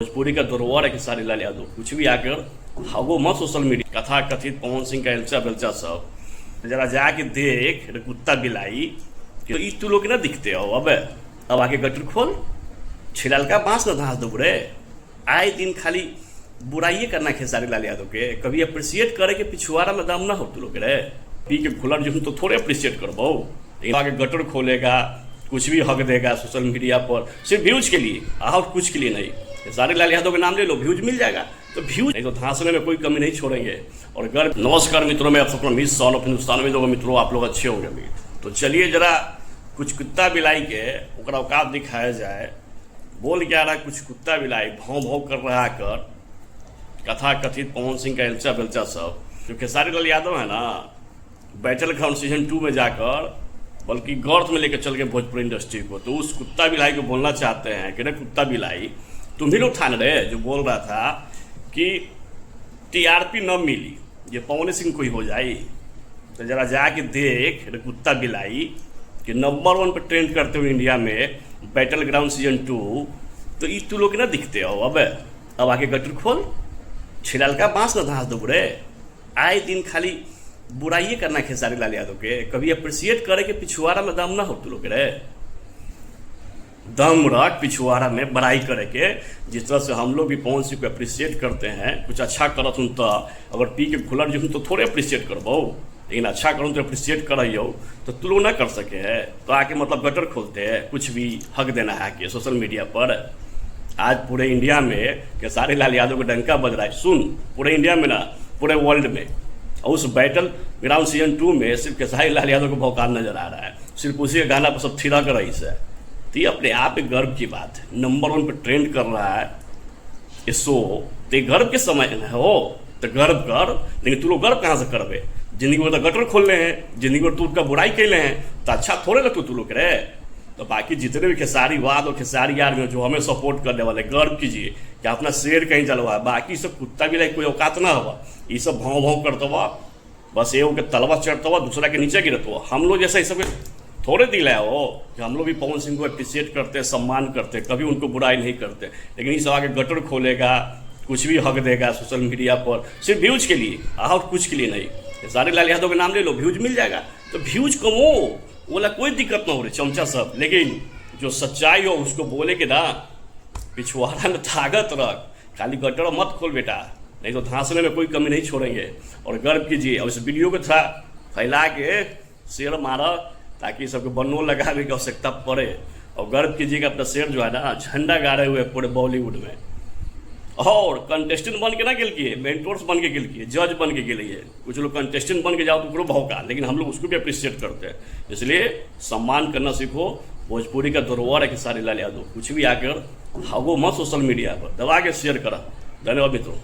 भोजपुरी का धरोहर है खेसारी लाल यादव। कुछ भी आकर हागो मत सोशल मीडिया कथा कथित पवन सिंह का एल्चा बेलचा सब जरा जाके देख कुत्ता बिलाई तो ई तू लोग ना दिखते हो। अब आके गटर खोल छिलाल का बांस ना धांस दो रे। आए दिन खाली बुराइये करना खेसारी लाल यादव के, कभी अप्रिशिएट करे के पिछुआरा में दाम ना हो तू लोग रे। पी के खुलर जो तो थोड़े अप्रिशिएट करबो। आगे गटर खोलेगा, कुछ भी हक देगा सोशल मीडिया पर सिर्फ व्यूज के लिए और कुछ के लिए नहीं। खेसारी लाल यादव के नाम ले लो, व्यूज मिल जाएगा। तो व्यूज नहीं तो धांसने में कोई कमी नहीं छोड़ेंगे। और गर्व नमस्कार मित्रों में आप सबको मिस ऑन ऑफ हिंदुस्तान में दोगे मित्रों, आप लोग अच्छे होंगे मित्र। तो चलिए जरा कुछ कुत्ता बिलाई के ओकरा औकात दिखाया जाए। बोल क्या रहा कुछ कुत्ता बिलाई भाव भाव कर रहा कर कथा कथित पवन सिंह का एल्चा बेलचा सब। जो खेसारी लाल यादव है ना, बैटल ग्राउंड सीजन 2 में जाकर बल्कि गर्थ में लेकर चल गए भोजपुरी इंडस्ट्री को। तो उस कुत्ता बिलाई को बोलना चाहते हैं कि कुत्ता बिलाई तुम ही लोग ठान रहे जो बोल रहा था कि टीआरपी न मिली ये पवन सिंह को ही हो जाए। तो जरा जाके देख कुत्ता बिलाई कि नंबर 1 पर ट्रेंड करते हुए इंडिया में बैटल ग्राउंड सीजन 2। तो ई तू लोग ना दिखते हो। अब आके गटर खोल छिलाल का बांस ना धांस दो रे। आए दिन खाली बुराइये करना खेसारी लाल यादव के, कभी अप्रिशिएट करे के पिछुआरा में दम ना हो तू लोग रे। दम रख पिछुआरा में बड़ाई करे के, जिस तरह से हम लोग भी पवन सिंह को अप्रिशिएट करते हैं। कुछ अच्छा करत हूँ तो अगर पी के खुलर जो तो थोड़े अप्रिशिएट करबो, लेकिन अच्छा करूँ तो अप्रिशिएट करियो। तो तू लोग ना कर सके है तो आके मतलब गटर खोलते हैं, कुछ भी हक देना है कि सोशल मीडिया पर। आज पूरे इंडिया में खेसारी लाल यादव का डंका बज रहा है। सुन, पूरे इंडिया में ना पूरे वर्ल्ड में उस बैटल ग्राउंड सीजन 2 में सिर्फ खेसारी लाल यादव को भौकाल नजर आ रहा है। सिर्फ उसी के गाना पर सब थिरक रही है। तो ये अपने आप एक गर्व की बात है। नंबर 1 पर ट्रेंड कर रहा है ये शो। तो गर्व के समय हो तो गर्व कर, लेकिन तू लोग गर्व कहाँ से करबे? जिंदगी में तो गटर खोल रहे हैं, जिंदगी में तू का बुराई कैले हैं तो अच्छा थोड़े ना तू लोग करे। तो बाकी जितने भी खेसारी वाद और खेसारी यार में जो हमें सपोर्ट करने वाले, गर्व कीजिए कि अपना शेर कहीं चलवा। बाकी सब कुत्ता भी कोई औकात ना हुआ, ये सब भाव भाव करते हुआ बस ये के तलवा चढ़ता हुआ दूसरा के नीचे गिरता हुआ। हम लोग जैसा ये सब थोड़े दिल है हो कि हम लोग भी पवन सिंह को अप्रिशिएट करते, सम्मान करते, कभी उनको बुराई नहीं करते। लेकिन इस आगे गटर खोलेगा, कुछ भी हक देगा सोशल मीडिया पर सिर्फ व्यूज के लिए और कुछ के लिए नहीं। खेसारी लाल यादव के नाम ले लो, व्यूज मिल जाएगा। तो व्यूज कमो बोला कोई दिक्कत ना हो रही चमचा सब, लेकिन जो सच्चाई हो उसको बोले कि ना पिछुआरा में ताकत रख, खाली गटर मत खोल बेटा, नहीं तो धांसने में कोई कमी नहीं छोड़ेंगे। और गर्व कीजिए और इस वीडियो को थोड़ा फैला के शेयर मारा ताकि सबको बनो लगाने की आवश्यकता पड़े। और गर्व कीजिएगा अपना शेयर जो है ना झंडा गाड़े हुए पूरे बॉलीवुड में। और कंटेस्टेंट बन के ना गेल किए, मेंटोर्स बन के गेल किए, जज बन के गेलिए। कुछ लोग कंटेस्टेंट बन के जाओ तो भौका, लेकिन हम लोग उसको भी अप्रिशिएट करते हैं। इसलिए सम्मान करना सीखो। भोजपुरी का धरोहर है खेसारी लाल यादव। कुछ भी आकर हागो मत सोशल मीडिया पर, दबा के शेयर करा। धन्यवाद मित्रों।